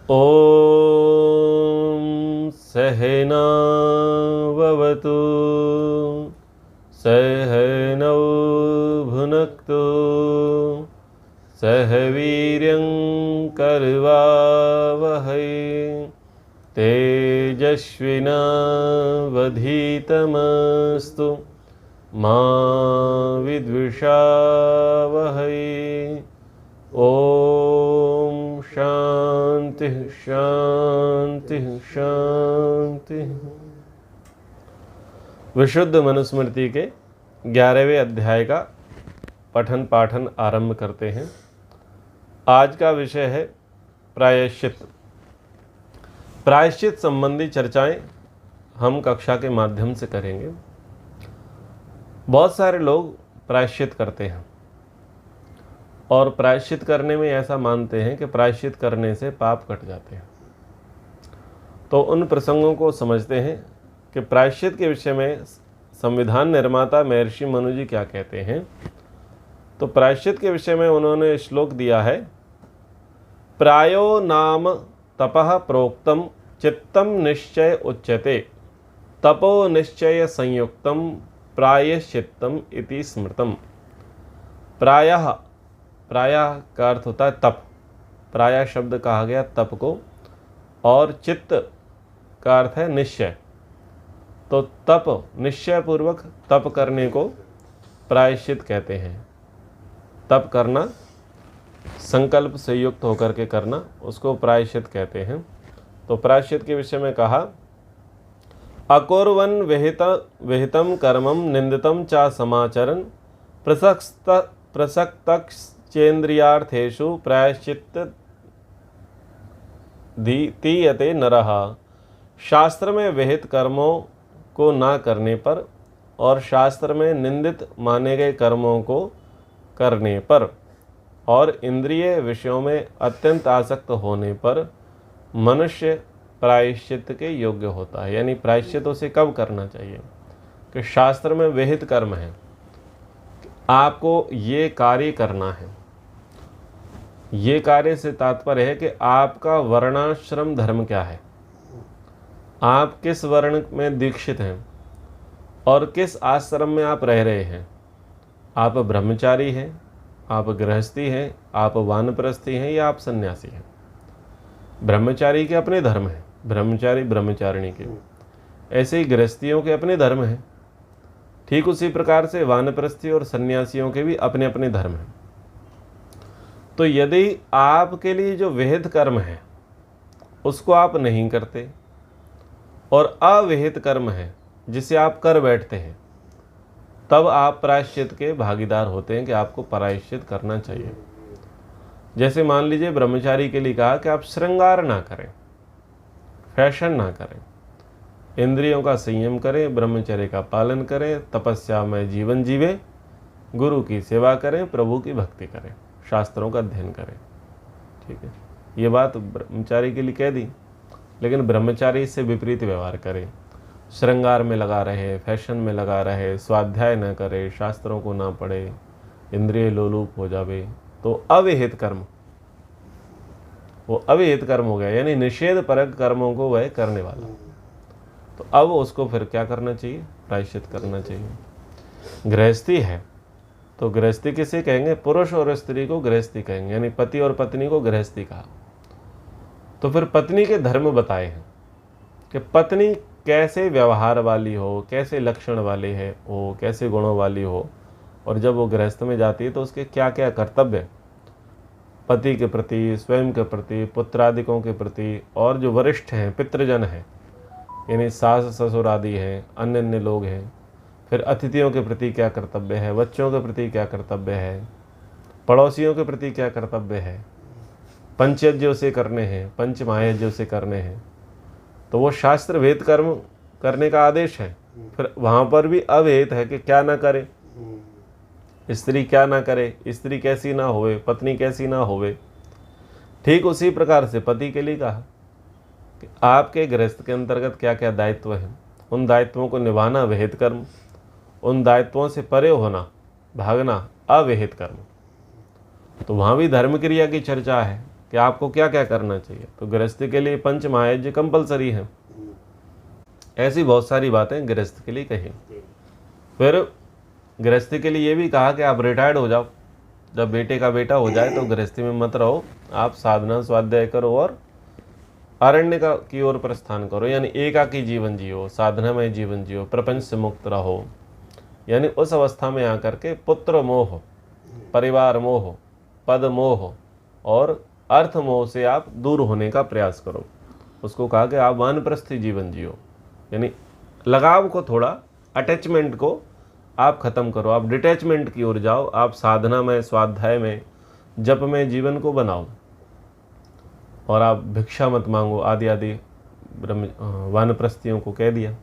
ॐ सहना भवतु सहनौ भुनक्तु सह वीर्यं करवावहै तेजस्विनावधीतमस्तु मा विद्विषावहै। ओम शांति शांति शांति। विशुद्ध मनुस्मृति के 11वें अध्याय का पठन पाठन आरंभ करते हैं। आज का विषय है प्रायश्चित। प्रायश्चित संबंधी चर्चाएं हम कक्षा के माध्यम से करेंगे। बहुत सारे लोग प्रायश्चित करते हैं और प्रायश्चित करने में ऐसा मानते हैं कि प्रायश्चित करने से पाप कट जाते हैं। तो उन प्रसंगों को समझते हैं कि प्रायश्चित के विषय में संविधान निर्माता महर्षि मनु जी क्या कहते हैं। तो प्रायश्चित के विषय में उन्होंने श्लोक दिया है, प्रायो नाम तपः प्रोक्तम चित्तम निश्चय उच्यते तपो निश्चय संयुक्तम प्रायश्चित्तम इति स्मृतम। प्रायः का अर्थ होता है तप। प्रायः शब्द कहा गया तप को, और चित्त का अर्थ है निश्चय। तो तप, निश्चय पूर्वक तप करने को प्रायश्चित कहते हैं। तप करना, संकल्प से युक्त होकर के करना, उसको प्रायश्चित कहते हैं। तो प्रायश्चित के विषय में कहा, अकुर्वन् विहितं कर्मं निंदितं च समाचरन् प्रसक्तश्चेन्द्रियार्थेषु प्रायश्चित्त दीयते नरः। शास्त्र में विहित कर्मों को ना करने पर और शास्त्र में निंदित माने गए कर्मों को करने पर और इंद्रिय विषयों में अत्यंत आसक्त होने पर मनुष्य प्रायश्चित के योग्य होता है। यानी प्रायश्चित उसे कब करना चाहिए कि शास्त्र में विहित कर्म है, आपको ये कार्य करना है। ये कार्य से तात्पर्य है कि आपका वर्णाश्रम धर्म क्या है, आप किस वर्ण में दीक्षित हैं और किस आश्रम में आप रह रहे हैं। आप ब्रह्मचारी हैं, आप गृहस्थी हैं, आप वानप्रस्थी हैं या आप सन्यासी हैं। ब्रह्मचारी के अपने धर्म हैं, ब्रह्मचारी ब्रह्मचारिणी के, ऐसे ही गृहस्थियों के अपने धर्म हैं। ठीक उसी प्रकार से वानप्रस्थी और सन्यासियों के भी अपने अपने धर्म हैं। तो यदि आपके लिए जो विहित कर्म है उसको आप नहीं करते और अविहित कर्म है जिसे आप कर बैठते हैं, तब आप प्रायश्चित के भागीदार होते हैं कि आपको प्रायश्चित करना चाहिए। जैसे मान लीजिए ब्रह्मचारी के लिए कहा कि आप श्रृंगार ना करें, फैशन ना करें, इंद्रियों का संयम करें, ब्रह्मचर्य का पालन करें, तपस्या में जीवन जीवें, गुरु की सेवा करें, प्रभु की भक्ति करें, शास्त्रों का अध्ययन करें। ठीक है, ये बात ब्रह्मचारी के लिए कह दी। लेकिन ब्रह्मचारी इससे विपरीत व्यवहार करे, श्रृंगार में लगा रहे, फैशन में लगा रहे, स्वाध्याय न करे, शास्त्रों को ना पढ़े, इंद्रिय लोलुप हो जावे, तो अविहित कर्म, वो अविहित कर्म हो गया। यानी निषेध परक कर्मों को वह करने वाला। तो अब उसको फिर क्या करना चाहिए, प्रायश्चित करना चाहिए। गृहस्थी है तो गृहस्थी किसे कहेंगे, पुरुष और स्त्री को गृहस्थी कहेंगे, यानी पति और पत्नी को गृहस्थी कहा। तो फिर पत्नी के धर्म बताए हैं कि पत्नी कैसे व्यवहार वाली हो, कैसे लक्षण वाली हो, कैसे गुणों वाली हो, और जब वो गृहस्थ में जाती है तो उसके क्या क्या कर्तव्य पति के प्रति, स्वयं के प्रति, पुत्रादिकों के प्रति, और जो वरिष्ठ हैं, पितृजन हैं, यानी सास ससुर आदि हैं, अन्य अन्य लोग हैं, फिर अतिथियों के प्रति क्या कर्तव्य है, बच्चों के प्रति क्या कर्तव्य है, पड़ोसियों के प्रति क्या कर्तव्य है, पंचयज्ञ उसे करने हैं, पंचमहायज्ञ उसे करने हैं। तो वो शास्त्र वेद कर्म करने का आदेश है। फिर वहाँ पर भी अवेद है कि क्या ना करे, स्त्री क्या ना करे, स्त्री कैसी ना होवे, पत्नी कैसी ना होवे। ठीक उसी प्रकार से पति के लिए कहा कि आपके गृहस्थ के अंतर्गत क्या क्या दायित्व हैं, उन दायित्वों को निभाना विहित कर्म, उन दायित्वों से परे होना, भागना अविहित कर्म। तो वहाँ भी धर्म क्रिया की चर्चा है कि आपको क्या क्या करना चाहिए। तो गृहस्थी के लिए पंच महायज्ञ कंपलसरी है। ऐसी बहुत सारी बातें गृहस्थ के लिए कही। फिर गृहस्थी के लिए ये भी कहा कि आप रिटायर्ड हो जाओ, जब बेटे का बेटा हो जाए तो गृहस्थी में मत रहो, आप साधना स्वाध्याय करो और अरण्य का की ओर प्रस्थान करो, यानी एकाकी जीवन जियो, साधनामय जीवन जियो, प्रपंच से मुक्त रहो। यानी उस अवस्था में आकर के पुत्र मोह, परिवार मोह, पद मोह और अर्थ मोह से आप दूर होने का प्रयास करो। उसको कहा कि आप वानप्रस्थी जीवन जियो, यानी लगाव को, थोड़ा अटैचमेंट को आप खत्म करो, आप डिटैचमेंट की ओर जाओ, आप साधना में, स्वाध्याय में, जप में जीवन को बनाओ और आप भिक्षा मत मांगो। आदि आदि वानप्रस्थियों को कह दिया,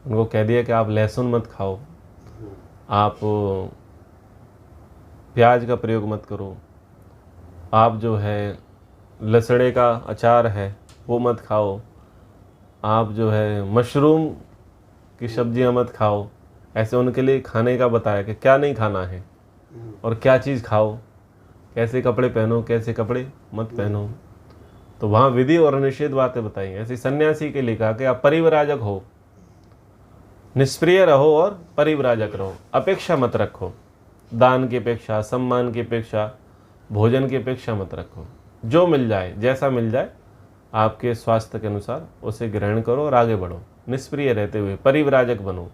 उनको कह दिया कि आप लहसुन मत खाओ, आप प्याज का प्रयोग मत करो, आप जो है लसड़े का अचार है वो मत खाओ, आप जो है मशरूम की सब्जियां मत खाओ। ऐसे उनके लिए खाने का बताया कि क्या नहीं खाना है और क्या चीज़ खाओ, कैसे कपड़े पहनो, कैसे कपड़े मत पहनो। तो वहाँ विधि और निषेध बातें बताई। ऐसे सन्यासी के लिए कहा कि आप परिव्राजक हो, निष्प्रिय रहो और परिव्राजक रहो, अपेक्षा मत रखो, दान की अपेक्षा, सम्मान की अपेक्षा, भोजन की अपेक्षा मत रखो। जो मिल जाए, जैसा मिल जाए आपके स्वास्थ्य के अनुसार उसे ग्रहण करो और आगे बढ़ो। निष्प्रिय रहते हुए परिव्राजक बनो,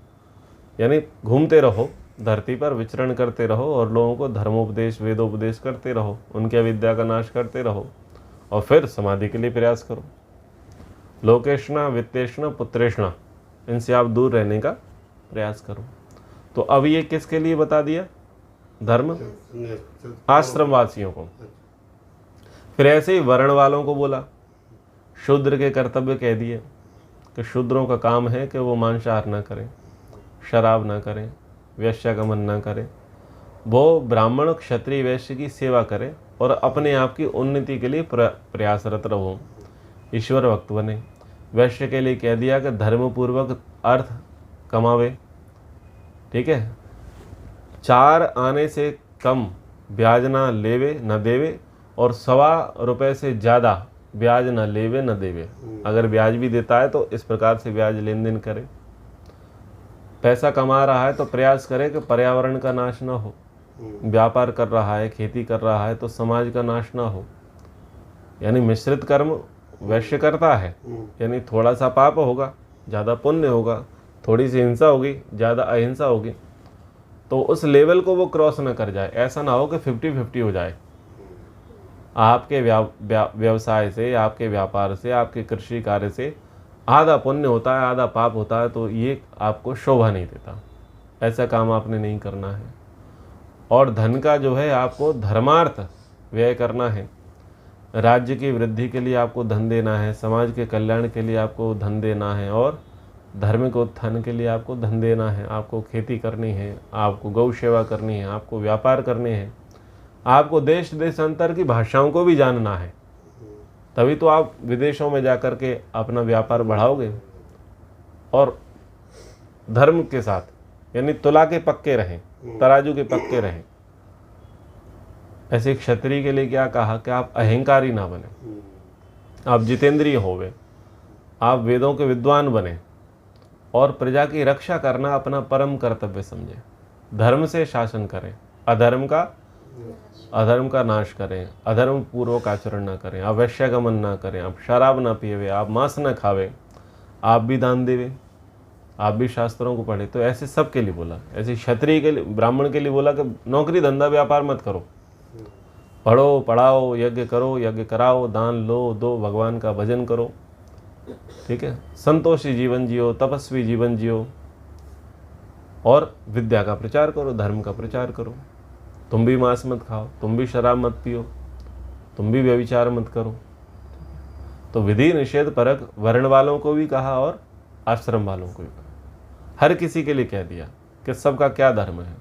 यानी घूमते रहो, धरती पर विचरण करते रहो और लोगों को धर्मोपदेश, वेदोपदेश करते रहो, उनके अविद्या का नाश करते रहो और फिर समाधि के लिए प्रयास करो। लोकेशना, वित्तेषणा, पुत्रेषणा, इनसे आप दूर रहने का प्रयास करो। तो अब ये किसके लिए बता दिया? धर्म आश्रमवासियों को। फिर ऐसे ही वर्ण वालों को बोला, शूद्र के कर्तव्य कह दिए कि शूद्रों का काम है कि वो मांसाहार ना करें, शराब ना करें, वेश्यागमन ना करें, वो ब्राह्मण, क्षत्रिय, वैश्य की सेवा करें और अपने आप की उन्नति के लिए प्रयासरत रहो, ईश्वर भक्त बने। वैश्य के लिए कह दिया कि धर्मपूर्वक अर्थ कमावे, ठीक है, 4 आने से कम ब्याज ना लेवे न देवे और ₹1.25 से ज़्यादा ब्याज न लेवे न देवे। अगर ब्याज भी देता है तो इस प्रकार से ब्याज लेन देन करे। पैसा कमा रहा है तो प्रयास करे कि पर्यावरण का नाश ना हो। व्यापार कर रहा है, खेती कर रहा है तो समाज का नाश ना हो। यानी मिश्रित कर्म वैश्य करता है, यानी थोड़ा सा पाप होगा, ज़्यादा पुण्य होगा, थोड़ी सी हिंसा होगी, ज़्यादा अहिंसा होगी, तो उस लेवल को वो क्रॉस ना कर जाए। ऐसा ना हो कि 50-50 हो जाए। आपके व्यवसाय से, आपके व्यापार से, आपके कृषि कार्य से आधा पुण्य होता है, आधा पाप होता है, तो ये आपको शोभा नहीं देता। ऐसा काम आपने नहीं करना है। और धन का जो है आपको धर्मार्थ व्यय करना है। राज्य की वृद्धि के लिए आपको धन देना है, समाज के कल्याण के लिए आपको धन देना है और धर्म के उत्थान के लिए आपको धन देना है। आपको खेती करनी है, आपको गौ सेवा करनी है, आपको व्यापार करने हैं, आपको देश देशांतर की भाषाओं को भी जानना है। तभी तो आप विदेशों में जाकर के अपना व्यापार बढ़ाओगे। और धर्म के साथ, यानी तुला के पक्के रहें, तराजू के पक्के रहें। ऐसे क्षत्रिय के लिए क्या कहा कि आप अहंकारी ना बने, आप जितेंद्रिय होवे, आप वेदों के विद्वान बने और प्रजा की रक्षा करना अपना परम कर्तव्य समझे। धर्म से शासन करें, अधर्म का नाश करें, अधर्म पूर्वक आचरण ना करें, आप वैश्यागमन ना करें, आप शराब ना पिएवे, आप मांस ना खावे, आप भी दान देवे, आप भी शास्त्रों को पढ़े। तो ऐसे सब के लिए बोला। ऐसे क्षत्रिय के लिए, ब्राह्मण के लिए बोला कि नौकरी धंधा व्यापार मत करो, पढ़ो, पढ़ाओ, यज्ञ करो, यज्ञ कराओ, दान लो, दो, भगवान का भजन करो, ठीक है, संतोषी जीवन जियो, तपस्वी जीवन जियो और विद्या का प्रचार करो, धर्म का प्रचार करो। तुम भी मांस मत खाओ, तुम भी शराब मत पियो, तुम भी व्यभिचार मत करो। तो विधि निषेध परक वर्ण वालों को भी कहा और आश्रम वालों को भी कहा। हर किसी के लिए कह दिया कि सबका क्या धर्म है।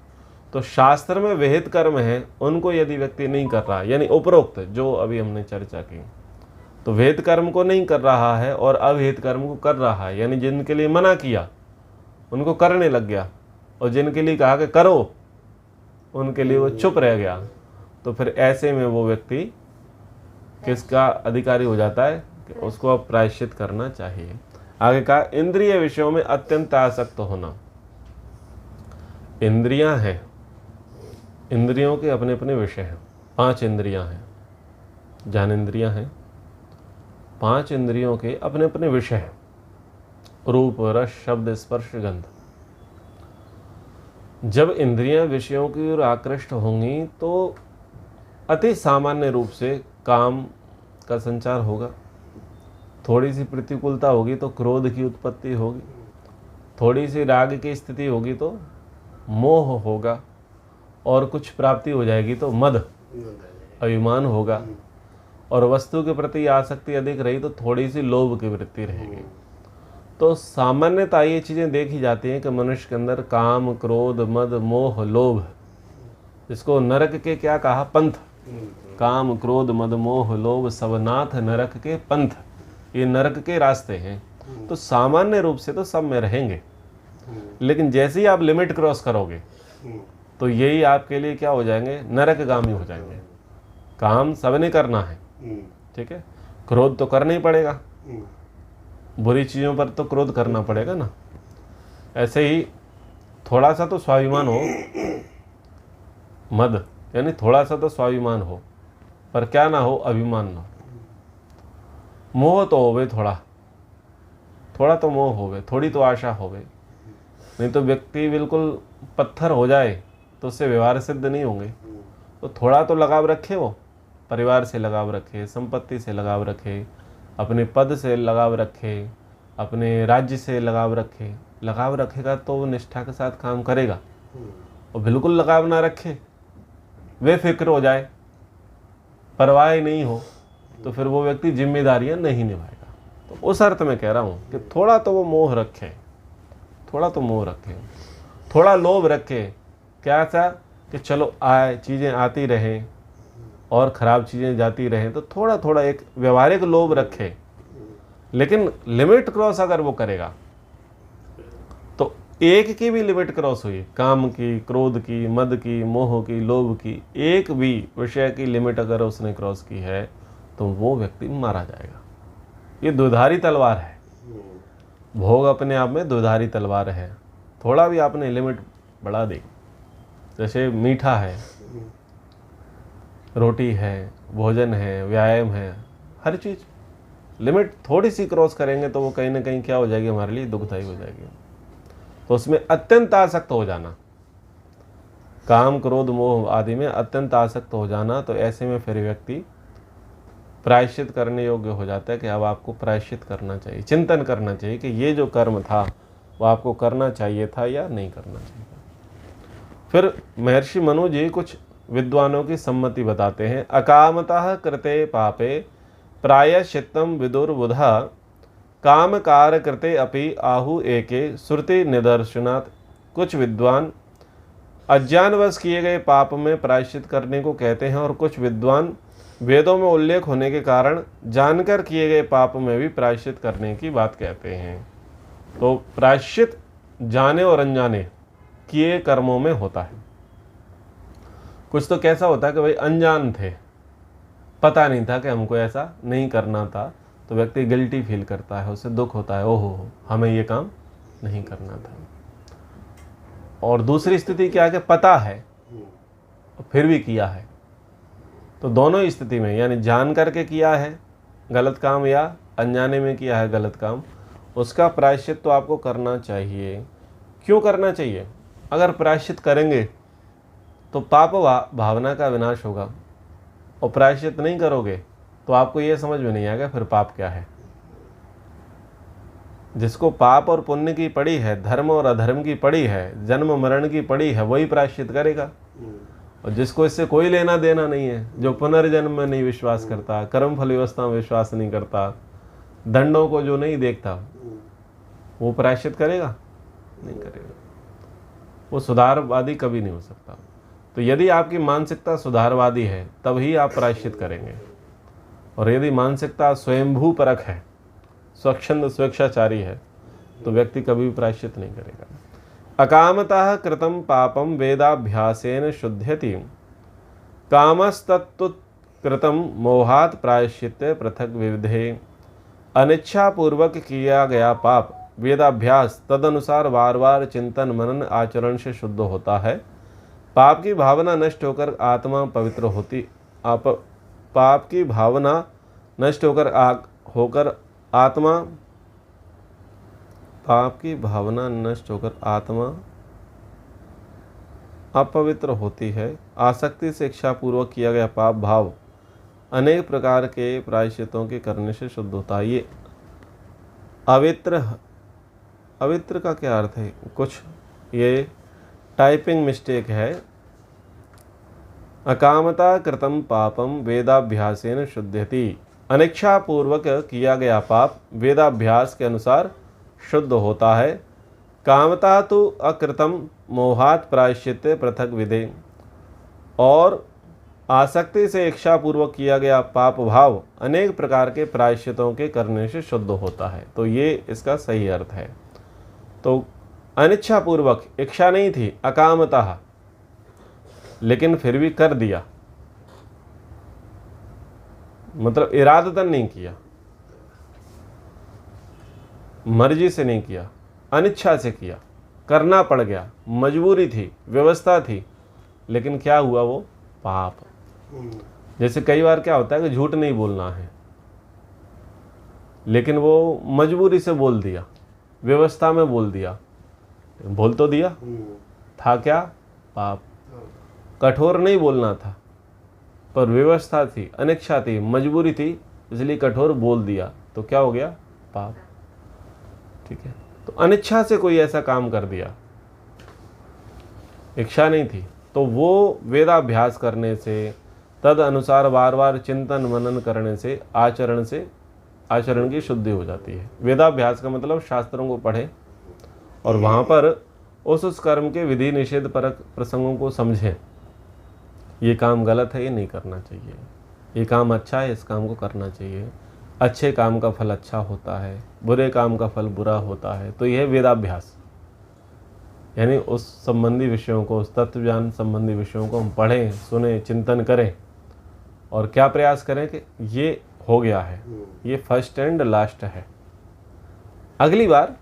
तो शास्त्र में विहित कर्म है, उनको यदि व्यक्ति नहीं कर रहा, यानी उपरोक्त जो अभी हमने चर्चा की, तो विहित कर्म को नहीं कर रहा है और अविहित कर्म को कर रहा है, यानी जिनके लिए मना किया उनको करने लग गया और जिनके लिए कहा कि करो उनके लिए वो चुप रह गया, तो फिर ऐसे में वो व्यक्ति किसका अधिकारी हो जाता है कि उसको अब प्रायश्चित करना चाहिए। आगे कहा इंद्रिय विषयों में अत्यंत आसक्त होना। इंद्रियां हैं, इंद्रियों के अपने अपने विषय हैं। 5 इंद्रियां हैं, ज्ञानेंद्रियां हैं। 5 इंद्रियों के अपने अपने विषय हैं, रूप रस शब्द स्पर्श गंध। जब इंद्रियां विषयों की ओर आकृष्ट होंगी तो अति सामान्य रूप से काम का संचार होगा। थोड़ी सी प्रतिकूलता होगी तो क्रोध की उत्पत्ति होगी, थोड़ी सी राग की स्थिति होगी तो मोह होगा, और कुछ प्राप्ति हो जाएगी तो मद अभिमान होगा, और वस्तु के प्रति आसक्ति अधिक रही तो थोड़ी सी लोभ की वृत्ति रहेगी। तो सामान्यतः ये चीज़ें देखी जाती हैं कि मनुष्य के अंदर काम क्रोध मद मोह लोभ, जिसको नरक के क्या कहा पंथ, काम क्रोध मद मोह लोभ सबनाथ नरक के पंथ, ये नरक के रास्ते हैं। तो सामान्य रूप से तो सब में रहेंगे, लेकिन जैसे ही आप लिमिट क्रॉस करोगे तो यही आपके लिए क्या हो जाएंगे, नरकगामी हो जाएंगे। काम सबने करना है, ठीक है, क्रोध तो करना ही पड़ेगा, बुरी चीज़ों पर तो क्रोध करना पड़ेगा ना। ऐसे ही थोड़ा सा तो स्वाभिमान हो, मद यानी थोड़ा सा तो स्वाभिमान हो, पर क्या ना हो, अभिमान ना हो। मोह तो होवे, थोड़ा तो मोह होवे, थोड़ी तो आशा होवे, नहीं तो व्यक्ति बिल्कुल पत्थर हो जाए तो उससे व्यवहार सिद्ध नहीं होंगे। तो थोड़ा तो लगाव रखे, वो परिवार से लगाव रखे, संपत्ति से लगाव रखे, अपने पद से लगाव रखे, अपने राज्य से लगाव रखे। लगाव रखेगा तो वो निष्ठा के साथ काम करेगा, और बिल्कुल लगाव ना रखे, बेफिक्र हो जाए, परवाह ही नहीं हो, तो फिर वो व्यक्ति जिम्मेदारियां नहीं निभाएगा। तो उस अर्थ में कह रहा हूँ कि थोड़ा तो वो मोह रखे, थोड़ा तो मोह रखे, थोड़ा लोभ रखे। क्या सा कि चलो आए, चीज़ें आती रहें और ख़राब चीज़ें जाती रहें, तो थोड़ा थोड़ा एक व्यवहारिक लोभ रखे। लेकिन लिमिट क्रॉस अगर वो करेगा तो एक की भी लिमिट क्रॉस हुई, काम की, क्रोध की, मद की, मोह की, लोभ की, एक भी विषय की लिमिट अगर उसने क्रॉस की है तो वो व्यक्ति मारा जाएगा। ये दुधारी तलवार है, भोग अपने आप में दुधारी तलवार है। थोड़ा भी आपने लिमिट बढ़ा दी, जैसे मीठा है, रोटी है, भोजन है, व्यायाम है, हर चीज़ लिमिट थोड़ी सी क्रॉस करेंगे तो वो कहीं ना कहीं क्या हो जाएगी, हमारे लिए दुखदायी हो जाएगी। तो उसमें अत्यंत आसक्त हो जाना, काम क्रोध मोह आदि में अत्यंत आसक्त हो जाना, तो ऐसे में फिर व्यक्ति प्रायश्चित करने योग्य हो जाता है कि अब आपको प्रायश्चित करना चाहिए, चिंतन करना चाहिए कि ये जो कर्म था वो आपको करना चाहिए था या नहीं करना चाहिए। फिर महर्षि मनु जी कुछ विद्वानों की सम्मति बताते हैं। अकामतः कृते पापे प्रायश्चित्तम विदुर्बुधा काम कार कृते अपि आहु एके श्रुति निदर्शनात्। कुछ विद्वान अज्ञानवश किए गए पाप में प्रायश्चित करने को कहते हैं, और कुछ विद्वान वेदों में उल्लेख होने के कारण जानकर किए गए पाप में भी प्रायश्चित करने की बात कहते हैं। तो प्रायश्चित जाने और अनजाने किए कर्मों में होता है। कुछ तो कैसा होता है कि भाई अनजान थे, पता नहीं था कि हमको ऐसा नहीं करना था, तो व्यक्ति गिल्टी फील करता है, उसे दुख होता है, ओहो हमें ये काम नहीं करना था। और दूसरी स्थिति क्या है कि पता है फिर भी किया है। तो दोनों ही स्थिति में, यानी जान करके किया है गलत काम या अनजाने में किया है गलत काम, उसका प्रायश्चित तो आपको करना चाहिए। क्यों करना चाहिए? अगर प्रायश्चित करेंगे तो पाप भावना का विनाश होगा, और प्रायश्चित नहीं करोगे तो आपको ये समझ में नहीं आएगा फिर पाप क्या है। जिसको पाप और पुण्य की पड़ी है, धर्म और अधर्म की पड़ी है, जन्म मरण की पड़ी है, वही प्रायश्चित करेगा। और जिसको इससे कोई लेना देना नहीं है, जो पुनर्जन्म में नहीं विश्वास करता, कर्म फल व्यवस्था में विश्वास नहीं करता, दंडों को जो नहीं देखता, वो प्रायश्चित करेगा? नहीं करेगा। वो सुधारवादी कभी नहीं हो सकता। तो यदि आपकी मानसिकता सुधारवादी है तब ही आप प्रायश्चित करेंगे, और यदि मानसिकता स्वयंभू परक है, स्वच्छंद स्वेच्छाचारी है, तो व्यक्ति कभी भी प्रायश्चित नहीं करेगा। अकामतः कृतं पापं वेदाभ्यासेन शुध्यति, कामस्तत्तु कृतम मोहात प्रायश्चित्ते पृथक विविधे। अनिच्छा पूर्वक किया गया पाप वेदाभ्यास तदनुसार बार बार चिंतन मनन आचरण से शुद्ध होता है। पाप की भावना नष्ट होकर आत्मा पवित्र होती पाप की भावना नष्ट होकर आत्मा अपवित्र होती है। आसक्ति से इच्छा पूर्वक किया गया पाप भाव अनेक प्रकार के प्रायश्चितों के करने से शुद्ध होता है। ये अवित्र का क्या अर्थ है? कुछ ये टाइपिंग मिस्टेक है। अकामता कृतम पापम वेदाभ्यासेन शुद्धति। अनिच्छा पूर्वक किया गया पाप वेदाभ्यास के अनुसार शुद्ध होता है। कामता तो अकृतम मोहात प्रायश्चित्ते पृथक विधे। और आसक्ति से इच्छा पूर्वक किया गया पाप भाव अनेक प्रकार के प्रायश्चितों के करने से शुद्ध होता है। तो ये इसका सही अर्थ है। तो अनिच्छा पूर्वक, इच्छा नहीं थी, अकामता, लेकिन फिर भी कर दिया, मतलब इरादतन नहीं किया, मर्जी से नहीं किया, अनिच्छा से किया, करना पड़ गया, मजबूरी थी, व्यवस्था थी, लेकिन क्या हुआ? वो पाप। जैसे कई बार क्या होता है कि झूठ नहीं बोलना है, लेकिन वो मजबूरी से बोल दिया, व्यवस्था में बोल दिया, बोल तो दिया, था क्या? पाप। कठोर नहीं बोलना था, पर व्यवस्था थी, अनिच्छा थी, मजबूरी थी, इसलिए कठोर बोल दिया, तो क्या हो गया? पाप। ठीक है। तो अनिच्छा से कोई ऐसा काम कर दिया, इच्छा नहीं थी, तो वो वेदाभ्यास करने से, तद अनुसार बार बार चिंतन मनन करने से आचरण की शुद्धि हो जाती है। वेदाभ्यास का मतलब शास्त्रों को पढ़ें और वहाँ पर उस कर्म के विधि निषेध परक प्रसंगों को समझें। ये काम गलत है, ये नहीं करना चाहिए, ये काम अच्छा है, इस काम को करना चाहिए, अच्छे काम का फल अच्छा होता है, बुरे काम का फल बुरा होता है। तो यह वेदाभ्यास, यानी उस संबंधी विषयों को, उस तत्व ज्ञान संबंधी विषयों को हम पढ़ें, सुने, चिंतन करें और क्या प्रयास करें कि ये हो गया है, ये फर्स्ट एंड लास्ट है, अगली बार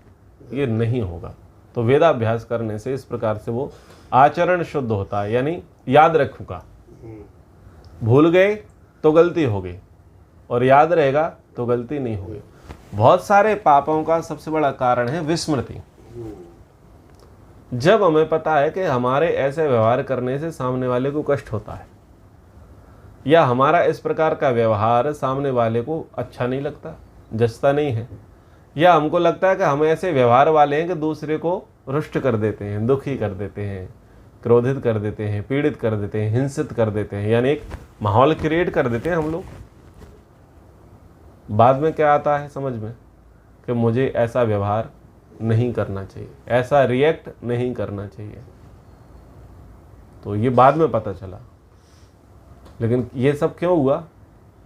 ये नहीं होगा। तो वेदाभ्यास करने से इस प्रकार से वो आचरण शुद्ध होता है, यानी याद रखूंगा। भूल गए तो गलती हो गई, और याद रहेगा तो गलती नहीं होगी। बहुत सारे पापों का सबसे बड़ा कारण है विस्मृति। जब हमें पता है कि हमारे ऐसे व्यवहार करने से सामने वाले को कष्ट होता है, या हमारा इस प्रकार का व्यवहार सामने वाले को अच्छा नहीं लगता, जचता नहीं है, या हमको लगता है कि हम ऐसे व्यवहार वाले हैं कि दूसरे को रुष्ट कर देते हैं, दुखी कर देते हैं, क्रोधित कर देते हैं, पीड़ित कर देते हैं, हिंसित कर देते हैं, यानी एक माहौल क्रिएट कर देते हैं हम लोग। बाद में क्या आता है समझ में कि मुझे ऐसा व्यवहार नहीं करना चाहिए, ऐसा रिएक्ट नहीं करना चाहिए। तो ये बाद में पता चला, लेकिन ये सब क्यों हुआ?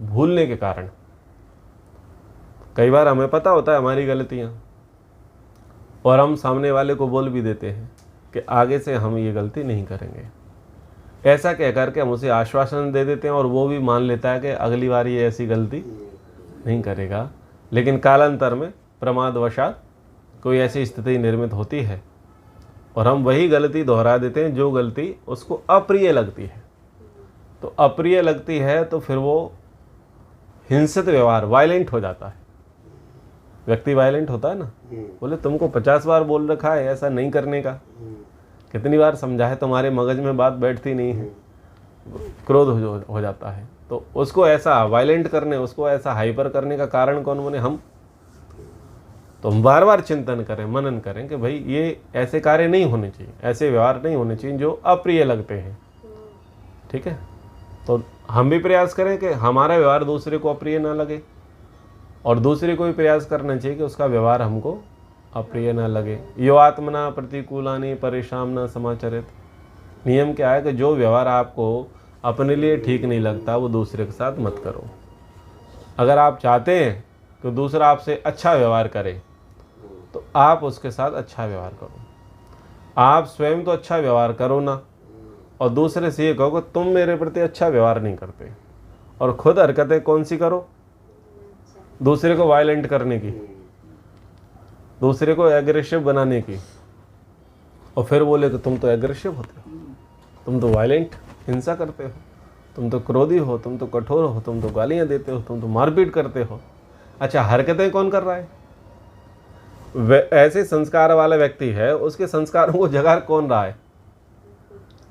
भूलने के कारण। कई बार हमें पता होता है हमारी गलतियां, और हम सामने वाले को बोल भी देते हैं कि आगे से हम ये गलती नहीं करेंगे, ऐसा कह करके हम उसे आश्वासन दे देते हैं, और वो भी मान लेता है कि अगली बार ये ऐसी गलती नहीं करेगा। लेकिन कालांतर में प्रमादवशात कोई ऐसी स्थिति निर्मित होती है और हम वही गलती दोहरा देते हैं जो गलती उसको अप्रिय लगती है। तो अप्रिय लगती है तो फिर वो हिंसित व्यवहार, वायलेंट हो जाता है। व्यक्ति वायलेंट होता है ना, बोले तुमको 50 बार बोल रखा है ऐसा नहीं करने का, कितनी बार समझा है, तुम्हारे मगज में बात बैठती नहीं है, क्रोध हो जाता है। तो उसको ऐसा वायलेंट करने, उसको ऐसा हाइपर करने का कारण कौन बने? हम। तो हम बार बार चिंतन करें, मनन करें कि भाई ये ऐसे कार्य नहीं होने चाहिए, ऐसे व्यवहार नहीं होने चाहिए जो अप्रिय लगते हैं। ठीक है। तो हम भी प्रयास करें कि हमारा व्यवहार दूसरे को अप्रिय ना लगे, और दूसरे को भी प्रयास करना चाहिए कि उसका व्यवहार हमको अप्रिय ना लगे। यो आत्मना प्रतिकूलानि परेशान न समाचरित। नियम क्या है कि जो व्यवहार आपको अपने लिए ठीक नहीं लगता वो दूसरे के साथ मत करो। अगर आप चाहते हैं कि दूसरा आपसे अच्छा व्यवहार करे तो आप उसके साथ अच्छा व्यवहार करो। आप स्वयं तो अच्छा व्यवहार करो ना, और दूसरे से ये कहो कि तुम मेरे प्रति अच्छा व्यवहार नहीं करते, और खुद हरकतें कौन सी करो, दूसरे को वायलेंट करने की, दूसरे को एग्रेसिव बनाने की, और फिर बोले कि तुम तो एग्रेसिव होते हो, तुम तो वायलेंट, हिंसा करते हो, तुम तो क्रोधी हो, तुम तो कठोर हो, तुम तो गालियां देते हो, तुम तो मारपीट करते हो। अच्छा, हरकतें कौन कर रहा है? ऐसे संस्कार वाला व्यक्ति है, उसके संस्कारों को जगा कौन रहा है?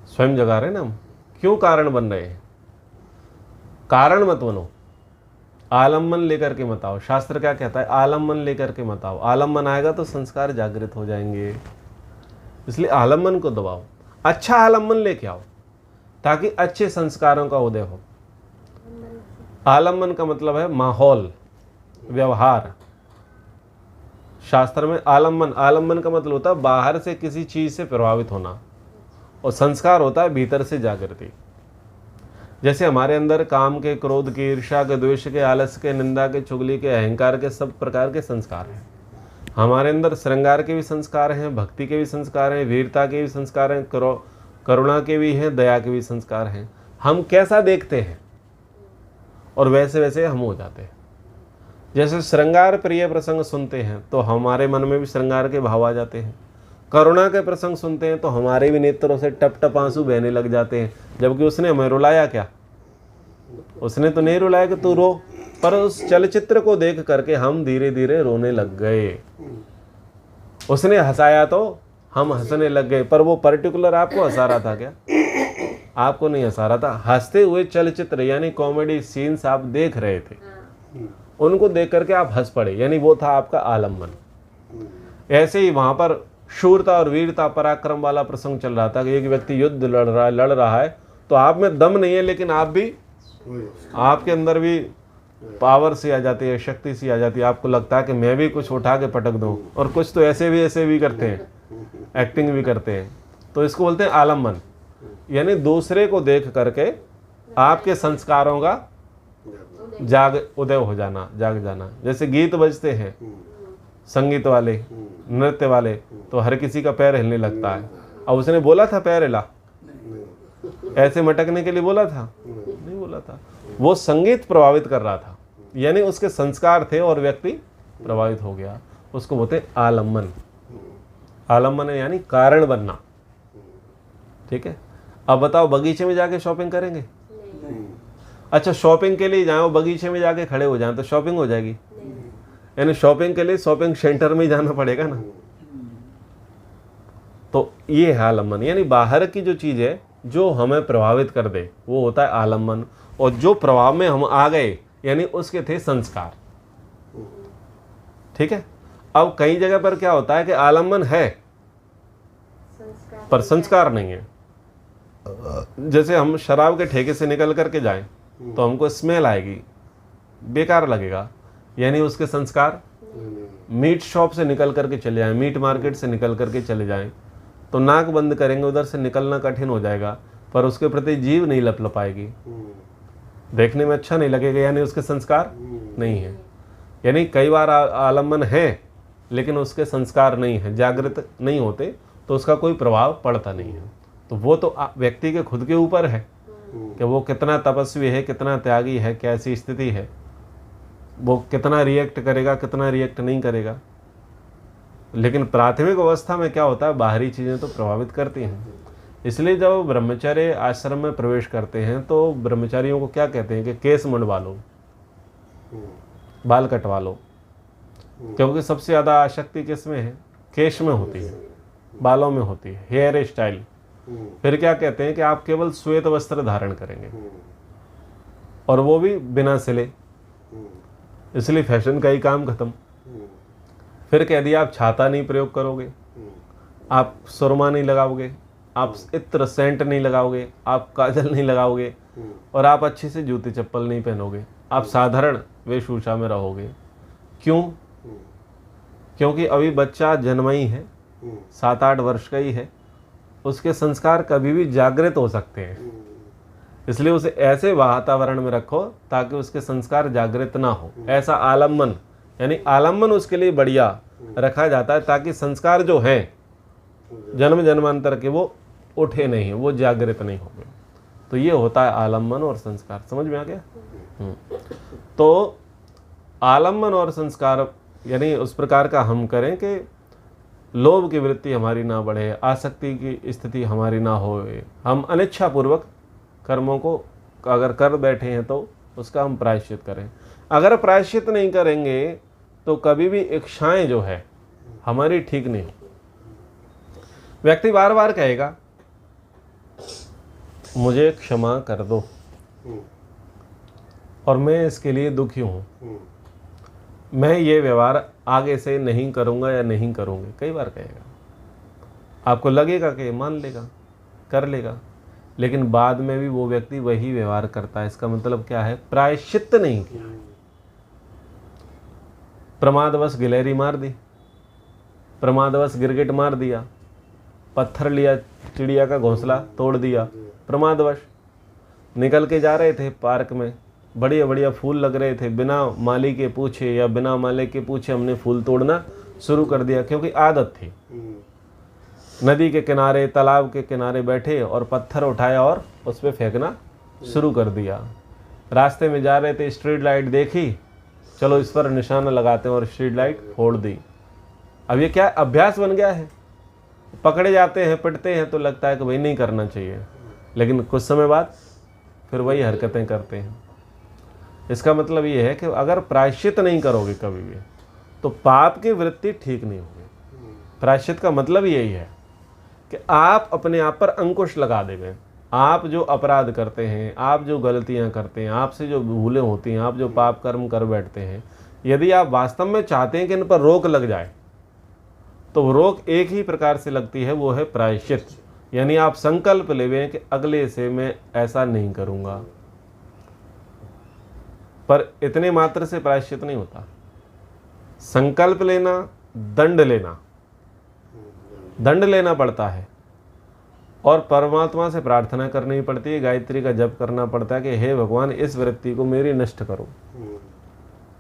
स्वयं जगा रहे ना हम। क्यों कारण बन रहे हैं? कारण मत बनो, आलम्बन लेकर के मत आओ। शास्त्र क्या कहता है? आलम्बन लेकर के मत आओ। आलम्बन आएगा तो संस्कार जागृत हो जाएंगे, इसलिए आलम्बन को दबाओ। अच्छा आलम्बन लेके आओ ताकि अच्छे संस्कारों का उदय हो। आलम्बन का मतलब है माहौल, व्यवहार। शास्त्र में आलम्बन का मतलब होता है बाहर से किसी चीज से प्रभावित होना, और संस्कार होता है भीतर से जागृति। जैसे हमारे अंदर काम के, क्रोध के, ईर्ष्या के, द्वेष के, आलस्य के, निंदा के, चुगली के, अहंकार के सब प्रकार के संस्कार हैं। हमारे अंदर श्रृंगार के भी संस्कार हैं, भक्ति के भी संस्कार हैं, वीरता के भी संस्कार हैं, करुणा के भी हैं, दया के भी संस्कार हैं। हम कैसा देखते हैं और वैसे वैसे हम हो जाते हैं। जैसे श्रृंगार प्रिय प्रसंग सुनते हैं तो हमारे मन में भी श्रृंगार के भाव आ जाते हैं। करुणा के प्रसंग सुनते हैं तो हमारे भी नेत्रों से टप टप आंसू बहने लग जाते हैं, जबकि उसने हमें रुलाया क्या? उसने तो नहीं रुलाया कि तू रो, पर उस चलचित्र को देख करके हम धीरे धीरे रोने लग गए। उसने हंसाया तो हम हंसने लग गए, पर वो पर्टिकुलर आपको हंसा रहा था क्या? आपको नहीं हंसा रहा था। हंसते हुए चलचित्र यानी कॉमेडी सीन्स आप देख रहे थे, उनको देख करके आप हंस पड़े, यानी वो था आपका आलम्बन। ऐसे ही वहां पर शूरता और वीरता, पराक्रम वाला प्रसंग चल रहा था कि एक व्यक्ति युद्ध लड़ रहा है तो आप में दम नहीं है, लेकिन आप भी, आपके अंदर भी पावर सी आ जाती है, शक्ति सी आ जाती है। आपको लगता है कि मैं भी कुछ उठा के पटक दूं, और कुछ तो ऐसे भी करते हैं, एक्टिंग भी करते हैं। तो इसको बोलते हैं आलम्बन, यानी दूसरे को देख करके आपके संस्कारों का उदय हो जाना, जाग जाना। जैसे गीत बजते हैं, संगीत वाले, नृत्य वाले, तो हर किसी का पैर हिलने लगता है। अब उसने बोला था पैर हिला, ऐसे मटकने के लिए बोला था? नहीं बोला था। वो संगीत प्रभावित कर रहा था, यानी उसके संस्कार थे और व्यक्ति प्रभावित हो गया। उसको बोलते हैं आलम्बन। आलम्बन है यानी कारण बनना। ठीक है। अब बताओ, बगीचे में जाके शॉपिंग करेंगे? अच्छा, शॉपिंग के लिए जाओ, बगीचे में जाके खड़े हो जाए तो शॉपिंग हो जाएगी? यानी शॉपिंग के लिए शॉपिंग सेंटर में ही जाना पड़ेगा ना। तो ये है आलम्बन, यानी बाहर की जो चीज है जो हमें प्रभावित कर दे वो होता है आलम्बन, और जो प्रभाव में हम आ गए यानी उसके थे संस्कार। ठीक है। अब कई जगह पर क्या होता है कि आलम्बन है पर संस्कार नहीं है। जैसे हम शराब के ठेके से निकल करके जाएं तो हमको स्मेल आएगी, बेकार लगेगा, यानी उसके संस्कार। मीट शॉप से निकल करके चले जाएं, मीट मार्केट से निकल करके चले जाएं तो नाक बंद करेंगे, उधर से निकलना कठिन हो जाएगा, पर उसके प्रति जीव नहीं लपलपाएगी, देखने में अच्छा नहीं लगेगा, यानी उसके संस्कार नहीं है। यानी कई बार आलम्बन है लेकिन उसके संस्कार नहीं है, जागृत नहीं होते, तो उसका कोई प्रभाव पड़ता नहीं है। तो वो तो व्यक्ति के खुद के ऊपर है कि वो कितना तपस्वी है, कितना त्यागी है, कैसी स्थिति है, वो कितना रिएक्ट करेगा, कितना रिएक्ट नहीं करेगा। लेकिन प्राथमिक अवस्था में क्या होता है, बाहरी चीज़ें तो प्रभावित करती हैं। इसलिए जब ब्रह्मचर्य आश्रम में प्रवेश करते हैं तो ब्रह्मचारियों को क्या कहते हैं कि केस मुंडवा लो, बाल कटवा लो, क्योंकि सबसे ज़्यादा आसक्ति किस में है? केश में होती है, बालों में होती है, हेयर स्टाइल। फिर क्या कहते हैं कि आप केवल श्वेत वस्त्र धारण करेंगे, और वो भी बिना सिले, इसलिए फैशन का ही काम खत्म। फिर कह दिया आप छाता नहीं प्रयोग करोगे, आप सुरमा नहीं लगाओगे, आप इत्र सेंट नहीं लगाओगे, आप काजल नहीं लगाओगे, और आप अच्छे से जूते चप्पल नहीं पहनोगे, आप साधारण वेशभूषा में रहोगे। क्यों? क्योंकि अभी बच्चा जन्मा ही है, 7-8 वर्ष का ही है, उसके संस्कार कभी भी जागृत हो सकते हैं। इसलिए उसे ऐसे वातावरण में रखो ताकि उसके संस्कार जागृत ना हो। ऐसा आलम्बन, यानी आलम्बन उसके लिए बढ़िया रखा जाता है ताकि संस्कार जो हैं जन्म जन्मांतर के वो उठे नहीं, वो जागृत नहीं होंगे। तो ये होता है आलम्बन और संस्कार। समझ में आ गया? तो आलम्बन और संस्कार यानी उस प्रकार का हम करें कि लोभ की वृत्ति हमारी ना बढ़े, आसक्ति की स्थिति हमारी ना होए। हम अनिच्छापूर्वक कर्मों को अगर कर बैठे हैं तो उसका हम प्रायश्चित करें। अगर प्रायश्चित नहीं करेंगे तो कभी भी इच्छाएं जो है हमारी ठीक नहीं। व्यक्ति बार बार कहेगा मुझे क्षमा कर दो और मैं इसके लिए दुखी हूं, मैं ये व्यवहार आगे से नहीं करूंगा या नहीं करूंगी, कई बार कहेगा। आपको लगेगा कि मान लेगा, कर लेगा, लेकिन बाद में भी वो व्यक्ति वही व्यवहार करता है। इसका मतलब क्या है? प्रायश्चित नहीं किया। प्रमादवश गिलहरी मार दी, प्रमादवश गिरगिट मार दिया, पत्थर लिया, चिड़िया का घोंसला तोड़ दिया, प्रमादवश। निकल के जा रहे थे पार्क में, बढ़िया बढ़िया फूल लग रहे थे, बिना माली के पूछे या बिना माले के पूछे हमने फूल तोड़ना शुरू कर दिया, क्योंकि आदत थी। नदी के किनारे, तालाब के किनारे बैठे और पत्थर उठाया और उस पर फेंकना शुरू कर दिया। रास्ते में जा रहे थे, स्ट्रीट लाइट देखी, चलो इस पर निशाना लगाते हैं, और स्ट्रीट लाइट फोड़ दी। अब ये क्या अभ्यास बन गया है। पकड़े जाते हैं, पिटते हैं तो लगता है कि भाई नहीं करना चाहिए, लेकिन कुछ समय बाद फिर वही हरकतें करते हैं। इसका मतलब ये है कि अगर प्रायश्चित नहीं करोगे कभी भी तो पाप की वृत्ति ठीक नहीं होगी। प्रायश्चित का मतलब यही है कि आप अपने आप पर अंकुश लगा देंगे। आप जो अपराध करते हैं, आप जो गलतियां करते हैं, आपसे जो भूलें होती हैं, आप जो पाप कर्म कर बैठते हैं, यदि आप वास्तव में चाहते हैं कि इन पर रोक लग जाए तो वो रोक एक ही प्रकार से लगती है, वो है प्रायश्चित। यानी आप संकल्प लेवे कि अगले से मैं ऐसा नहीं करूंगा। पर इतने मात्र से प्रायश्चित नहीं होता। संकल्प लेना, दंड लेना, दंड लेना पड़ता है और परमात्मा से प्रार्थना करनी पड़ती है, गायत्री का जप करना पड़ता है कि हे भगवान इस वृत्ति को मेरी नष्ट करो।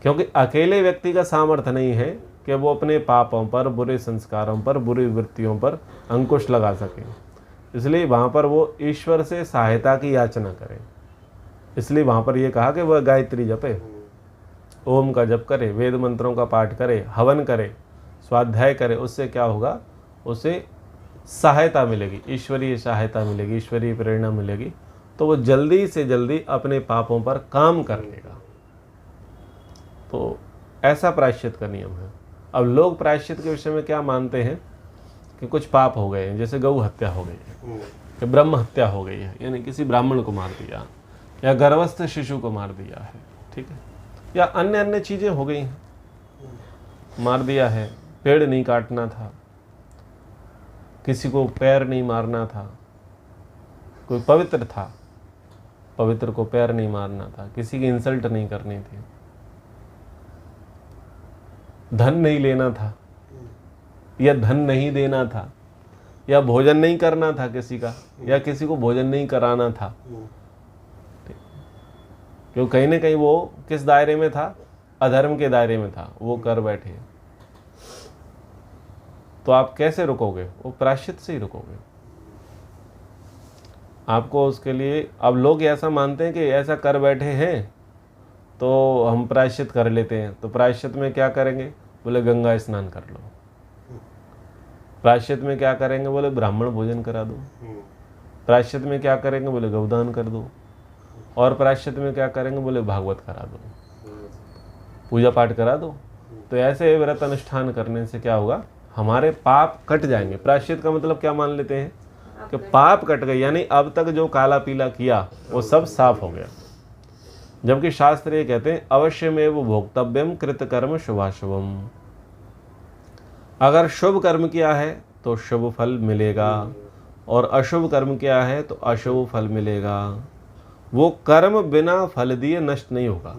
क्योंकि अकेले व्यक्ति का सामर्थ्य नहीं है कि वो अपने पापों पर, बुरे संस्कारों पर, बुरी वृत्तियों पर अंकुश लगा सके। इसलिए वहाँ पर वो ईश्वर से सहायता की याचना करे। इसलिए वहाँ पर ये कहा कि वह गायत्री जपे, ओम का जप करे, वेद मंत्रों का पाठ करे, हवन करे, स्वाध्याय करे। उससे क्या होगा? उसे सहायता मिलेगी, ईश्वरीय सहायता मिलेगी, ईश्वरीय प्रेरणा मिलेगी, तो वो जल्दी से जल्दी अपने पापों पर काम कर लेगा। तो ऐसा प्रायश्चित का नियम है। अब लोग प्रायश्चित के विषय में क्या मानते हैं कि कुछ पाप हो गए हैं, जैसे गौ हत्या हो गई है, कि ब्रह्म हत्या हो गई है, यानी किसी ब्राह्मण को मार दिया, या गर्भस्थ शिशु को मार दिया है, ठीक है, या अन्य अन्य चीज़ें हो गई हैं, मार दिया है, पेड़ नहीं काटना था, किसी को पैर नहीं मारना था, कोई पवित्र था, पवित्र को पैर नहीं मारना था, किसी की इंसल्ट नहीं करनी थी, धन नहीं लेना था, या धन नहीं देना था, या भोजन नहीं करना था किसी का, या किसी को भोजन नहीं कराना था। क्यों? कहीं ना कहीं वो किस दायरे में था? अधर्म के दायरे में था, वो कर बैठे। तो आप कैसे रुकोगे? वो प्रायश्चित से ही रुकोगे। आपको उसके लिए, अब लोग ऐसा मानते हैं कि ऐसा कर बैठे हैं तो हम प्रायश्चित कर लेते हैं। तो प्रायश्चित में क्या करेंगे? बोले गंगा स्नान कर लो। प्रायश्चित में क्या करेंगे? बोले ब्राह्मण भोजन करा दो। प्रायश्चित में क्या करेंगे? बोले गौदान कर दो। और प्रायश्चित में क्या करेंगे? बोले भागवत करा दो, पूजा पाठ करा दो। तो ऐसे व्रत अनुष्ठान करने से क्या होगा? हमारे पाप कट जाएंगे। प्रायश्चित का मतलब क्या मान लेते हैं कि पाप कट गए, यानी अब तक जो काला पीला किया वो सब साफ हो गया। जबकि शास्त्र ये कहते हैं अवश्यमेव भोक्तव्यम कृत कर्म शुभाशुभम। अगर शुभ कर्म किया है तो शुभ फल मिलेगा, और अशुभ कर्म किया है तो अशुभ फल मिलेगा। वो कर्म बिना फल दिए नष्ट नहीं होगा।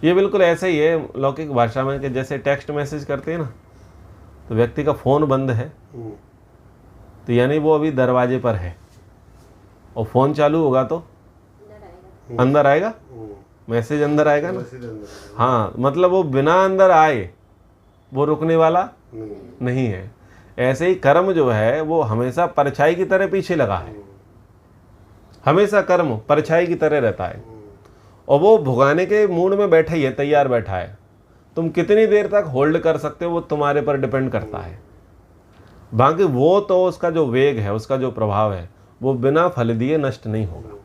ये बिल्कुल ऐसे ही है लौकिक भाषा में कि जैसे टेक्स्ट मैसेज करते हैं ना, तो व्यक्ति का फ़ोन बंद है तो यानी वो अभी दरवाजे पर है, और फ़ोन चालू होगा तो अंदर आएगा, मैसेज अंदर आएगा ना। हाँ, मतलब वो बिना अंदर आए वो रुकने वाला नहीं है। ऐसे ही कर्म जो है वो हमेशा परछाई की तरह पीछे लगा है, हमेशा कर्म परछाई की तरह रहता है। और वो भुगाने के मूड में बैठा ही है, तैयार बैठा है। तुम कितनी देर तक होल्ड कर सकते हो वो तुम्हारे पर डिपेंड करता है। बाकी वो तो उसका जो वेग है, उसका जो प्रभाव है, वो बिना फल दिए नष्ट नहीं होगा।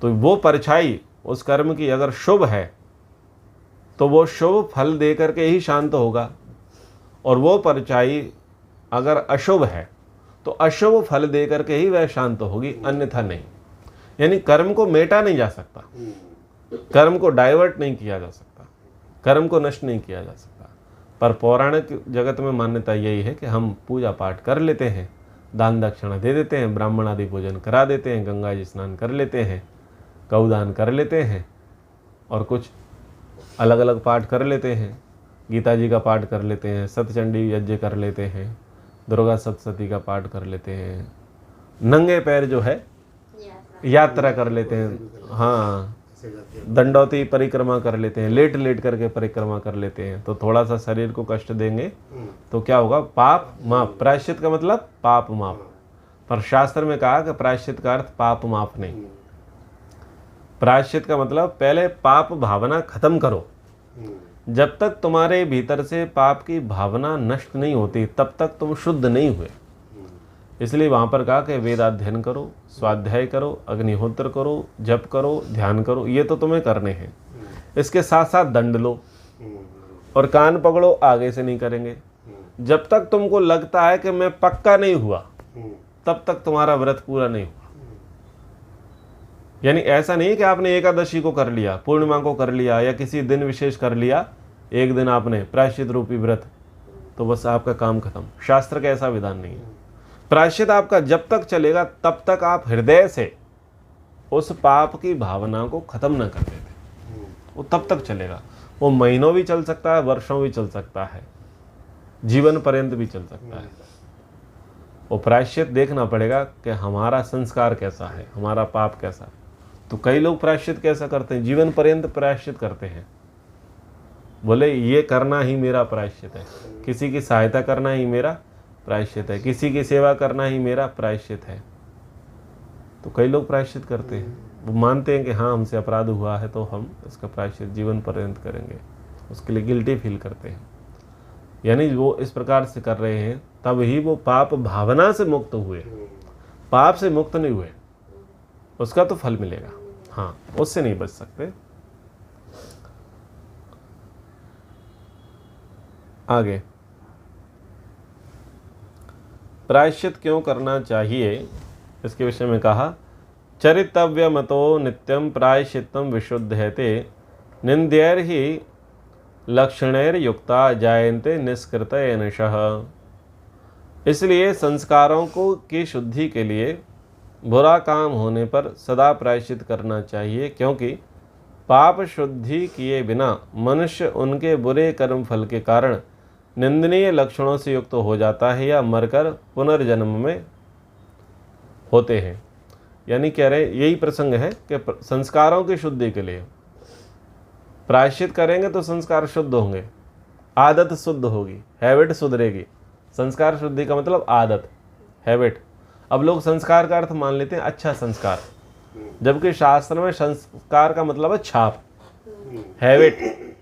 तो वो परछाई उस कर्म की अगर शुभ है तो वो शुभ फल दे करके ही शांत होगा, और वो परछाई अगर अशुभ है तो अशुभ फल दे करके ही वह शांत होगी, अन्यथा नहीं। यानी कर्म को मेटा नहीं जा सकता, कर्म को डाइवर्ट नहीं किया जा सकता, कर्म को नष्ट नहीं किया जा सकता। पर पौराणिक जगत में मान्यता यही है कि हम पूजा पाठ कर लेते हैं, दान दक्षिणा दे देते हैं, ब्राह्मण आदि भोजन करा देते हैं, गंगा जी स्नान कर लेते हैं, गौदान कर लेते हैं, और कुछ अलग अलग पाठ कर लेते हैं, गीता जी का पाठ कर लेते हैं, सतचंडी यज्ञ कर लेते हैं, दुर्गा सप्तशती का पाठ कर लेते हैं, नंगे पैर जो है यात्रा कर लेते हैं, हाँ दंडौती परिक्रमा कर लेते हैं, लेट लेट करके परिक्रमा कर लेते हैं। तो थोड़ा सा शरीर को कष्ट देंगे तो क्या होगा, पाप माप। प्रायश्चित का मतलब पाप माप, पर शास्त्र में कहा कि प्रायश्चित का अर्थ पाप माप नहीं। प्रायश्चित का मतलब पहले पाप भावना खत्म करो। जब तक तुम्हारे भीतर से पाप की भावना नष्ट नहीं होती तब तक तुम शुद्ध नहीं हुए। इसलिए वहाँ पर कहा कि वेदाध्ययन करो, स्वाध्याय करो, अग्निहोत्र करो, जप करो, ध्यान करो, ये तो तुम्हें करने हैं। इसके साथ साथ दंड लो और कान पकड़ो, आगे से नहीं करेंगे। जब तक तुमको लगता है कि मैं पक्का नहीं हुआ तब तक तुम्हारा व्रत पूरा नहीं हुआ। यानी ऐसा नहीं है कि आपने एकादशी को कर लिया, पूर्णिमा को कर लिया, या किसी दिन विशेष कर लिया, एक दिन आपने प्रायश्चित रूपी व्रत, तो बस आपका काम खत्म। शास्त्र का ऐसा विधान नहीं है। प्रायश्चित आपका जब तक चलेगा तब तक आप हृदय से उस पाप की भावना को खत्म न कर देते, वो तब तक चलेगा। वो महीनों भी चल सकता है, वर्षों भी चल सकता है, जीवन पर्यंत भी चल सकता है। वो प्रायश्चित देखना पड़ेगा कि हमारा संस्कार कैसा है, हमारा पाप कैसा है। तो कई लोग प्रायश्चित कैसा करते हैं, जीवन पर्यंत प्रायश्चित करते हैं, बोले ये करना ही मेरा प्रायश्चित है, किसी की सहायता करना ही मेरा प्रायश्चित है, किसी की सेवा करना ही मेरा प्रायश्चित है। तो कई लोग प्रायश्चित करते हैं, वो मानते हैं कि हाँ हमसे अपराध हुआ है तो हम इसका प्रायश्चित जीवन पर्यंत करेंगे, उसके लिए गिल्टी फील करते हैं। यानी वो इस प्रकार से कर रहे हैं तब ही वो पाप भावना से मुक्त हुए, पाप से मुक्त नहीं हुए, उसका तो फल मिलेगा, हाँ उससे नहीं बच सकते। आगे प्रायश्चित क्यों करना चाहिए इसके विषय में कहा, चरितव्य मतो नित्यम प्रायश्चित्तम विशुद्धयते निंद्यर ही लक्षणैर युक्ता जायन्ते निष्कृतयनशः। इसलिए संस्कारों को की शुद्धि के लिए बुरा काम होने पर सदा प्रायश्चित करना चाहिए, क्योंकि पाप शुद्धि किए बिना मनुष्य उनके बुरे कर्म फल के कारण निंदनीय लक्षणों से युक्त हो जाता है या मरकर पुनर्जन्म में होते हैं। यानी कह रहे यही प्रसंग है कि संस्कारों की शुद्धि के लिए प्रायश्चित करेंगे तो संस्कार शुद्ध होंगे, आदत शुद्ध होगी, हैबिट सुधरेगी। संस्कार शुद्धि का मतलब आदत, हैबिट। अब लोग संस्कार का अर्थ मान लेते हैं अच्छा संस्कार, जबकि शास्त्र में संस्कार का मतलब है छाप, हैबिट।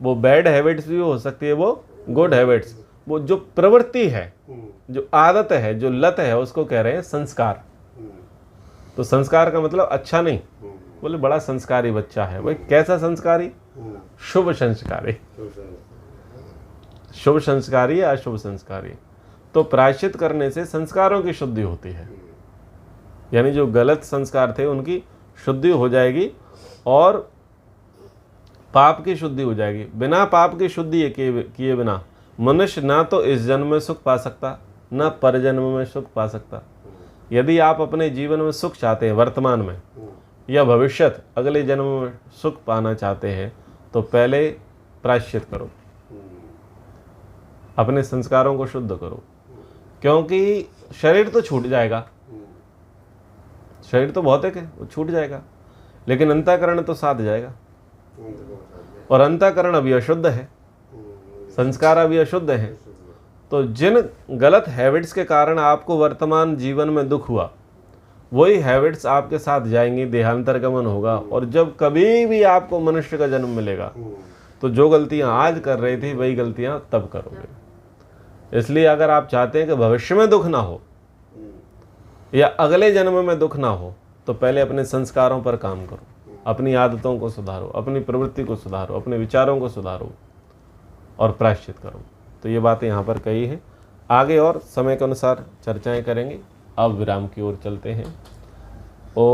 वो बैड हैबिट्स भी हो सकती है, वो गुड हैबिट्स, वो जो प्रवृत्ति है, जो आदत है, जो लत है, उसको कह रहे हैं संस्कार। तो संस्कार का मतलब अच्छा नहीं, बोले बड़ा संस्कारी बच्चा है, भाई कैसा संस्कारी, शुभ संस्कारी, शुभ संस्कारी या अशुभ संस्कारी। तो प्रायश्चित करने से संस्कारों की शुद्धि होती है, यानी जो गलत संस्कार थे उनकी शुद्धि हो जाएगी और पाप की शुद्धि हो जाएगी। बिना पाप की शुद्धि किए बिना मनुष्य ना तो इस जन्म में सुख पा सकता, ना परजन्म में सुख पा सकता। यदि आप अपने जीवन में सुख चाहते हैं वर्तमान में या भविष्यत अगले जन्म में सुख पाना चाहते हैं तो पहले प्रायश्चित करो, अपने संस्कारों को शुद्ध करो, क्योंकि शरीर तो छूट जाएगा, शरीर तो भौतिक है, वो छूट जाएगा, लेकिन अंतःकरण तो साथ जाएगा, और अंतःकरण अभी अशुद्ध है, संस्कार अभी अशुद्ध है। तो जिन गलत हैबिट्स के कारण आपको वर्तमान जीवन में दुख हुआ वही हैबिट्स आपके साथ जाएंगी, देहांतर गमन होगा। और जब कभी भी आपको मनुष्य का जन्म मिलेगा तो जो गलतियां आज कर रही थी वही गलतियां तब करोगे। इसलिए अगर आप चाहते हैं कि भविष्य में दुख ना हो या अगले जन्म में दुख ना हो तो पहले अपने संस्कारों पर काम करो, अपनी आदतों को सुधारो, अपनी प्रवृत्ति को सुधारो, अपने विचारों को सुधारो और प्रायश्चित करो। तो ये बातें यहाँ पर कही हैं। आगे और समय के अनुसार चर्चाएं करेंगे। अब विराम की ओर चलते हैं। ओ